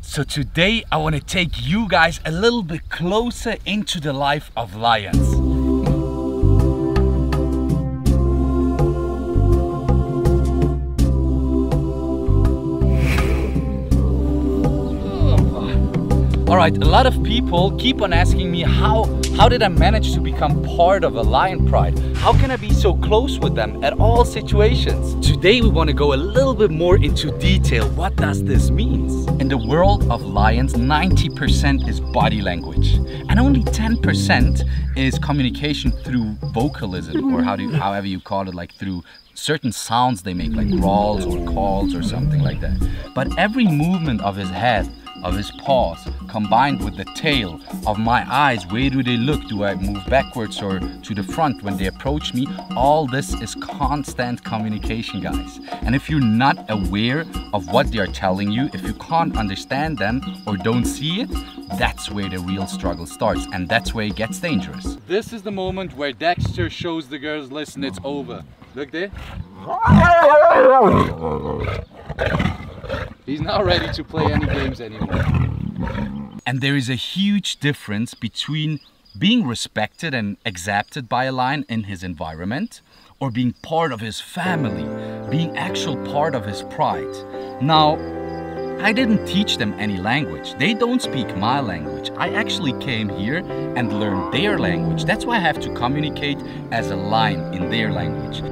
So today I want to take you guys a little bit closer into the life of lions. Alright, a lot of people keep on asking me how did I manage to become part of a Lion Pride? How can I be so close with them at all situations? Today we want to go a little bit more into detail. What does this mean? In the world of lions, 90% is body language and only 10% is communication through vocalism, or however you call it, like through certain sounds they make, like growls or calls or something like that. But every movement of his head, of his paws, combined with the tail, of my eyes, where do they look? Do I move backwards or to the front when they approach me? All this is constant communication, guys. And if you're not aware of what they are telling you, if you can't understand them or don't see it, that's where the real struggle starts, and that's where it gets dangerous. This is the moment where Dexter shows the girls, listen, it's over. Look there. He's not ready to play any games anymore. And there is a huge difference between being respected and accepted by a lion in his environment, or being part of his family, being actual part of his pride. Now, I didn't teach them any language. They don't speak my language. I actually came here and learned their language. That's why I have to communicate as a lion in their language.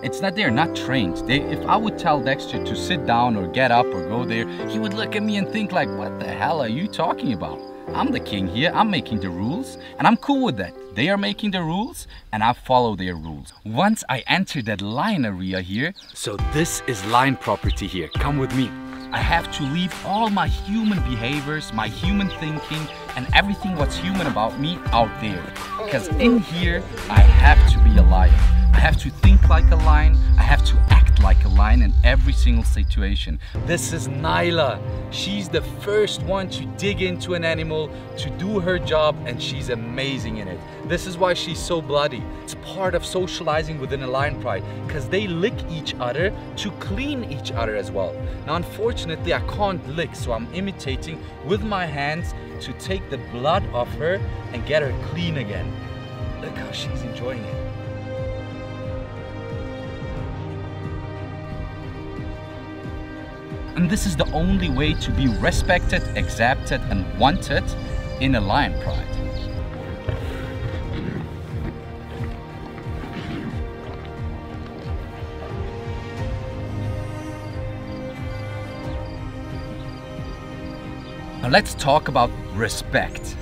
It's that they're not trained. If I would tell Dexter to sit down or get up or go there, he would look at me and think like, what the hell are you talking about? I'm the king here, I'm making the rules, and I'm cool with that. They are making the rules, and I follow their rules. Once I enter that lion area here, so this is lion property here, come with me. I have to leave all my human behaviors, my human thinking, and everything what's human about me out there. Because in here, I have to be a lion. I have to think like a lion. I have to act like a lion in every single situation. This is Nyla. She's the first one to dig into an animal, to do her job, and she's amazing in it. This is why she's so bloody. It's part of socializing within a lion pride, because they lick each other to clean each other as well. Now, unfortunately, I can't lick, so I'm imitating with my hands to take the blood off her and get her clean again. Look how she's enjoying it. And this is the only way to be respected, accepted, and wanted in a lion pride. Now let's talk about respect.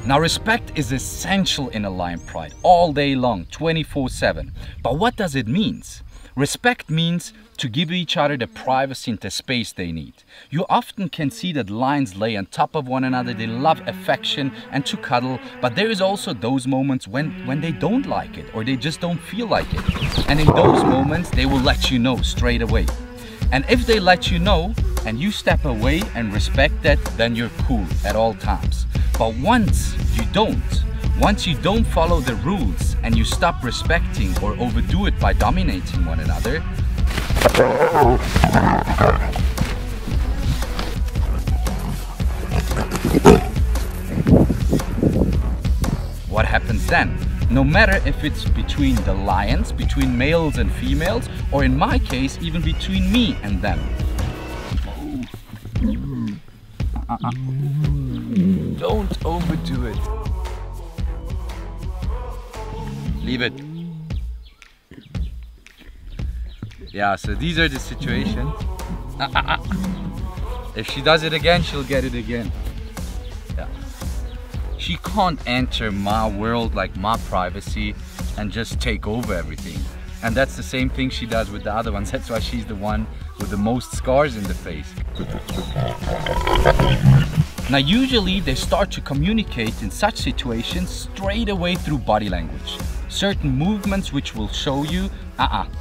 Now respect is essential in a lion pride, all day long, 24/7. But what does it mean? Respect means to give each other the privacy and the space they need. You often can see that lions lay on top of one another, they love affection and to cuddle, but there is also those moments when they don't like it or they just don't feel like it. And in those moments, they will let you know straight away. And if they let you know and you step away and respect that, then you're cool at all times. But once you don't follow the rules and you stop respecting or overdo it by dominating one another, what happens then? No matter if it's between the lions, between males and females, or in my case, even between me and them. Don't overdo it. Leave it. Yeah, so these are the situations. If she does it again, she'll get it again. Yeah. She can't enter my world, like my privacy, and just take over everything. And that's the same thing she does with the other ones. That's why she's the one with the most scars in the face. Now usually they start to communicate in such situations straight away through body language. Certain movements which will show you,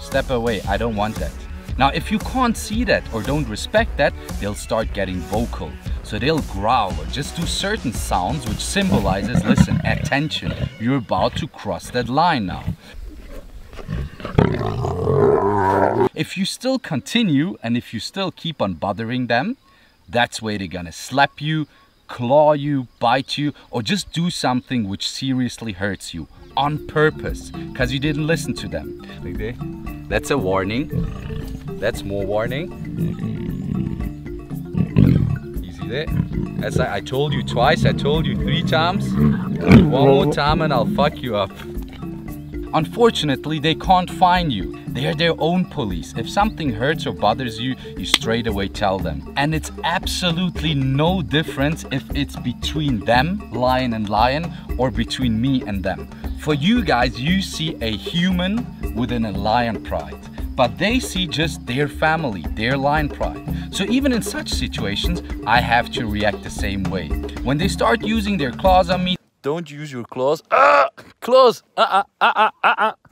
step away, I don't want that. Now if you can't see that or don't respect that, they'll start getting vocal. So they'll growl or just do certain sounds which symbolizes, listen, attention, you're about to cross that line now. If you still continue and if you still keep on bothering them, that's where they're gonna slap you, claw you, bite you, or just do something which seriously hurts you on purpose because you didn't listen to them. Like there. That's a warning. That's more warning. Easy there. As I told you twice, I told you 3 times. One more time and I'll fuck you up. Unfortunately, they can't find you. They are their own police. If something hurts or bothers you, you straight away tell them. And it's absolutely no difference if it's between them, lion and lion, or between me and them. For you guys, you see a human within a lion pride. But they see just their family, their lion pride. So even in such situations, I have to react the same way. When they start using their claws on me, don't use your claws. Claws.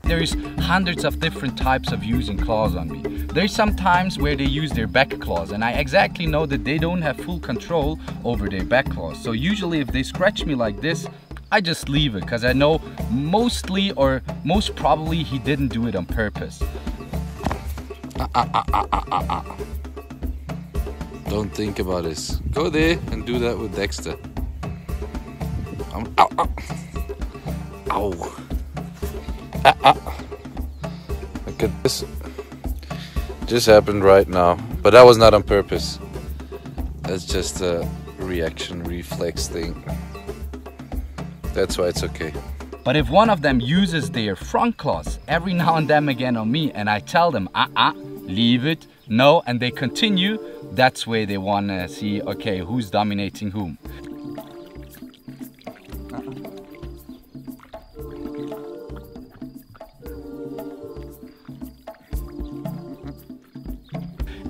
There's hundreds of different types of using claws on me. There's some times where they use their back claws, and I exactly know that they don't have full control over their back claws. So usually if they scratch me like this, I just leave it because I know mostly or most probably he didn't do it on purpose. Don't think about this. Go there and do that with Dexter. Ow, ow. Ow. Look at this. Just happened right now. But that was not on purpose. That's just a reaction reflex thing. That's why it's okay. But if one of them uses their front claws every now and then again on me and I tell them, leave it, no, and they continue, that's where they want to see, okay, who's dominating whom.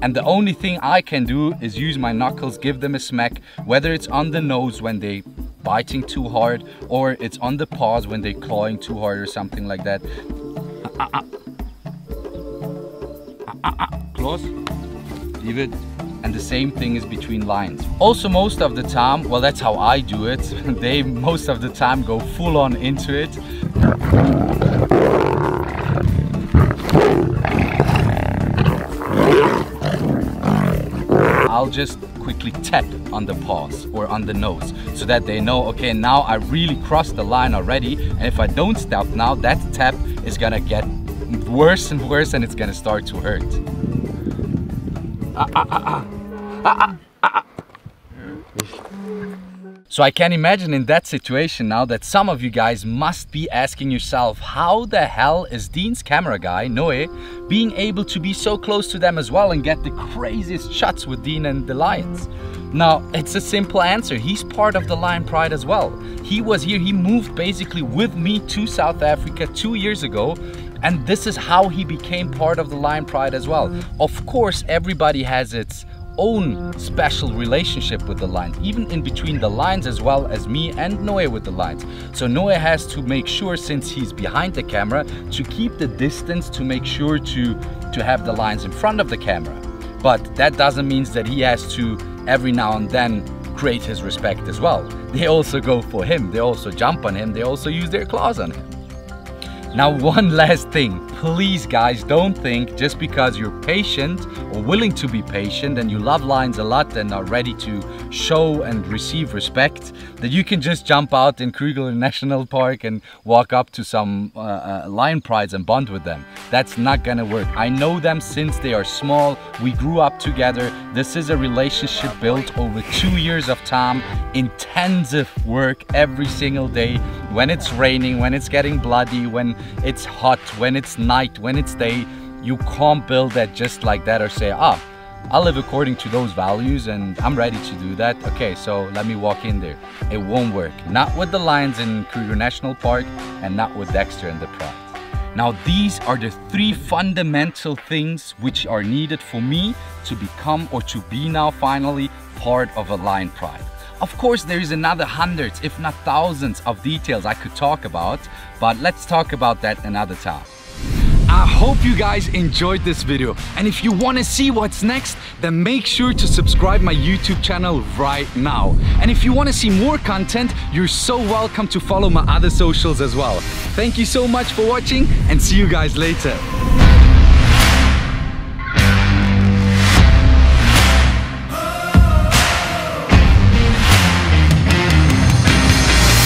And the only thing I can do is use my knuckles, give them a smack, whether it's on the nose when they biting too hard, or it's on the paws when they're clawing too hard or something like that. Claws, leave it. And the same thing is between lines. Also most of the time, well that's how I do it, they most of the time go full on into it. I'll just quickly tap on the paws or on the nose so that they know, okay, now I really crossed the line already, and if I don't stop now, that tap is gonna get worse and worse and it's gonna start to hurt. So I can imagine in that situation now that some of you guys must be asking yourself, how the hell is Dean's camera guy, Noe, being able to be so close to them as well and get the craziest shots with Dean and the lions? Now, it's a simple answer. He's part of the Lion Pride as well. He was here, he moved basically with me to South Africa 2 years ago, and this is how he became part of the Lion Pride as well. Of course, everybody has its own special relationship with the lions, even in between the lions as well as me and Noe with the lions. So Noe has to make sure, since he's behind the camera, to keep the distance to make sure to have the lions in front of the camera. But that doesn't mean that he has to every now and then create his respect as well. They also go for him, they also jump on him, they also use their claws on him. Now one last thing, please guys, don't think just because you're patient or willing to be patient and you love lions a lot and are ready to show and receive respect, that you can just jump out in Kruger National Park and walk up to some lion prides and bond with them. That's not gonna work. I know them since they are small, we grew up together. This is a relationship built over 2 years of time, intensive work every single day, when it's raining, when it's getting bloody, when it's hot, when it's night, when it's day. You can't build that just like that or say, I live according to those values and I'm ready to do that. Okay, so let me walk in there. It won't work. Not with the lions in Kruger National Park and not with Dexter and the Pride. Now these are the 3 fundamental things which are needed for me to become or to be now finally part of a Lion Pride. Of course, there is another hundreds, if not thousands of details I could talk about, but let's talk about that another time. I hope you guys enjoyed this video, and if you want to see what's next, then make sure to subscribe my YouTube channel right now. And if you want to see more content, you're so welcome to follow my other socials as well. Thank you so much for watching, and see you guys later.